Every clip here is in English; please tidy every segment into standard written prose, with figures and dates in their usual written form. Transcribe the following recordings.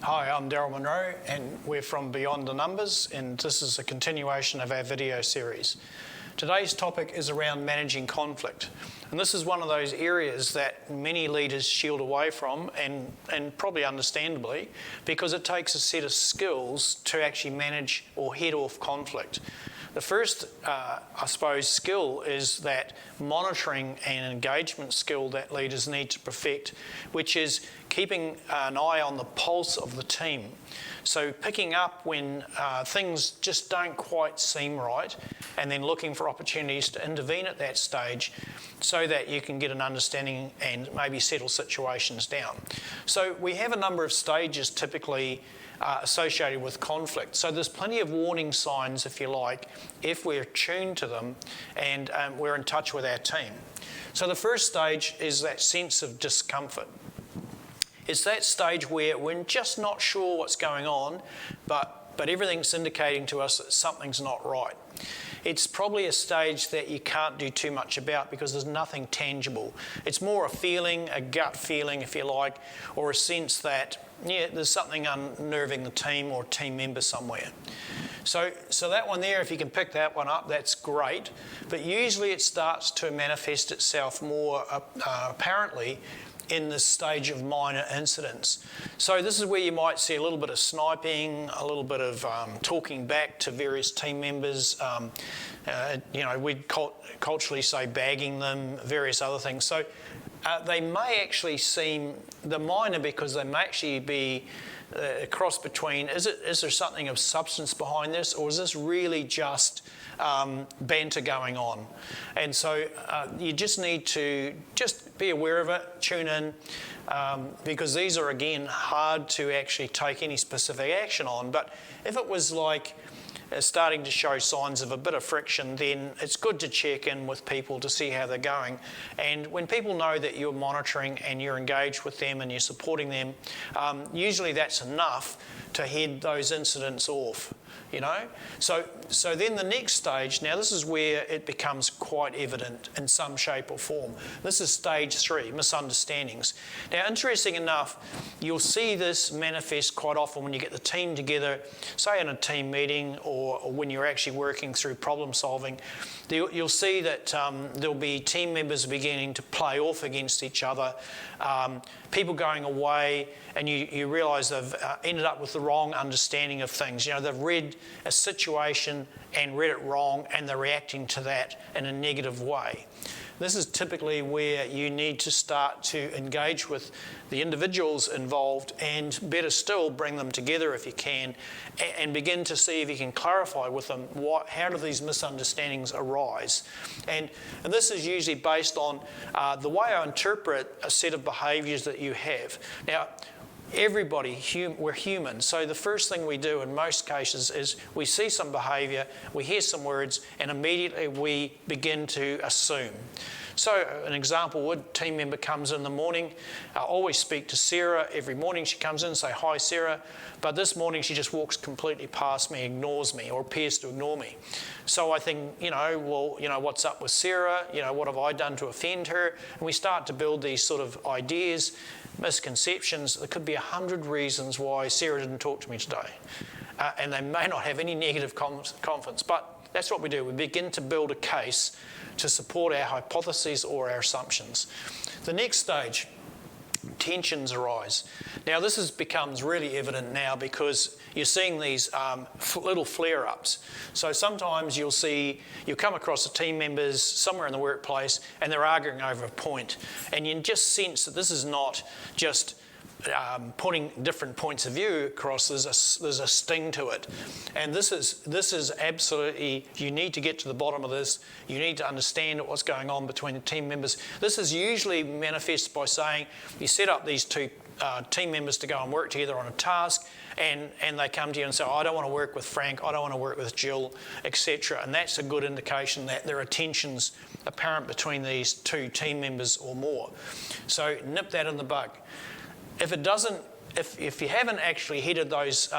Hi, I'm Daryl Monroe and we're from Beyond the Numbers, and this is a continuation of our video series. Today's topic is around managing conflict, and this is one of those areas that many leaders shield away from, and probably understandably, because it takes a set of skills to actually manage or head off conflict. The first, I suppose, skill is that monitoring and engagement skill that leaders need to perfect, which is keeping an eye on the pulse of the team. So picking up when things just don't quite seem right, and then looking for opportunities to intervene at that stage so that you can get an understanding and maybe settle situations down. So we have a number of stages typically associated with conflict. So there's plenty of warning signs, if you like, if we're tuned to them and we're in touch with our team. So the first stage is that sense of discomfort. It's that stage where we're just not sure what's going on, but everything's indicating to us that something's not right. It's probably a stage that you can't do too much about because there's nothing tangible. It's more a feeling, a gut feeling, if you like, or a sense that, yeah, there's something unnerving the team or team member somewhere. So that one there, if you can pick that one up, that's great. But usually it starts to manifest itself more apparently in this stage of minor incidents. So this is where you might see a little bit of sniping, a little bit of talking back to various team members. We'd culturally say bagging them, various other things. So they may actually seem, they're minor because they may actually be a cross between, is there something of substance behind this, or is this really just banter going on? And so you just need to just be aware of it, tune in, because these are, again, hard to actually take any specific action on. But if it was like starting to show signs of a bit of friction, then it's good to check in with people to see how they're going. And when people know that you're monitoring and you're engaged with them and you're supporting them, usually that's enough to head those incidents off, you know? So then the next stage, now this is where it becomes quite evident in some shape or form. This is stage 3, misunderstandings. Now, interesting enough, you'll see this manifest quite often when you get the team together, say in a team meeting or when you're actually working through problem solving. You'll see that there'll be team members beginning to play off against each other, people going away, and you realise they've ended up with the wrong understanding of things. You know, they've read a situation and read it wrong, and they're reacting to that in a negative way. This is typically where you need to start to engage with the individuals involved, and better still, bring them together if you can, and begin to see if you can clarify with them how do these misunderstandings arise. And this is usually based on the way I interpret a set of behaviours that you have. Now, everybody, we're human, so the first thing we do in most cases is we see some behaviour, we hear some words, and immediately we begin to assume. So an example would, team member comes in the morning, I always speak to Sarah every morning. She comes in and say, "Hi Sarah," but this morning she just walks completely past me, ignores me, or appears to ignore me. So I think, what's up with Sarah? What have I done to offend her? And we start to build these sort of ideas, misconceptions. There could be 100 reasons why Sarah didn't talk to me today. And they may not have any negative confidence, but that's what we do. We begin to build a case to support our hypotheses or our assumptions. The next stage, tensions arise. Now this becomes really evident now because you're seeing these little flare-ups. So sometimes you'll come across the team members somewhere in the workplace and they're arguing over a point, and you just sense that this is not just putting different points of view across. There's a sting to it, and this is absolutely, you need to get to the bottom of this. You need to understand what's going on between the team members. This is usually manifested by saying you set up these two team members to go and work together on a task, and they come to you and say, "I don't want to work with Frank, I don't want to work with Jill," etc. And that's a good indication that there are tensions apparent between these two team members or more. So nip that in the bud. If it doesn't, if you haven't actually headed those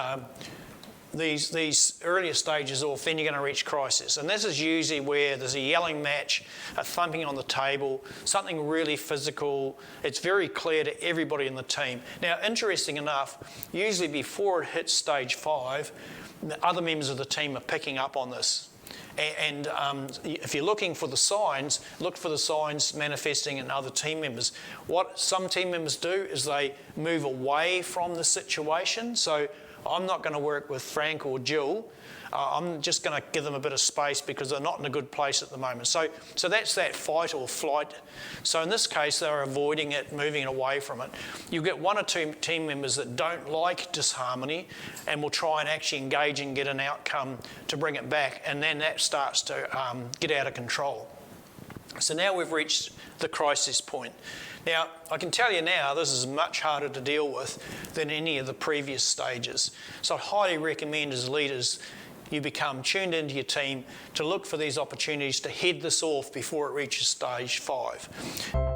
these earlier stages off, then you're going to reach crisis. And this is usually where there's a yelling match, a thumping on the table, something really physical. It's very clear to everybody in the team. Now, interesting enough, usually before it hits stage 5, the other members of the team are picking up on this. And if you're looking for the signs, look for the signs manifesting in other team members. What some team members do is they move away from the situation. So I'm not going to work with Frank or Jill. I'm just going to give them a bit of space because they're not in a good place at the moment. So that's that fight or flight. So in this case, they're avoiding it, moving away from it. You get one or two team members that don't like disharmony and will try and actually engage and get an outcome to bring it back, and then that starts to get out of control. So now we've reached the crisis point. Now, I can tell you now, this is much harder to deal with than any of the previous stages. So I highly recommend as leaders, you become tuned into your team to look for these opportunities to head this off before it reaches stage 5.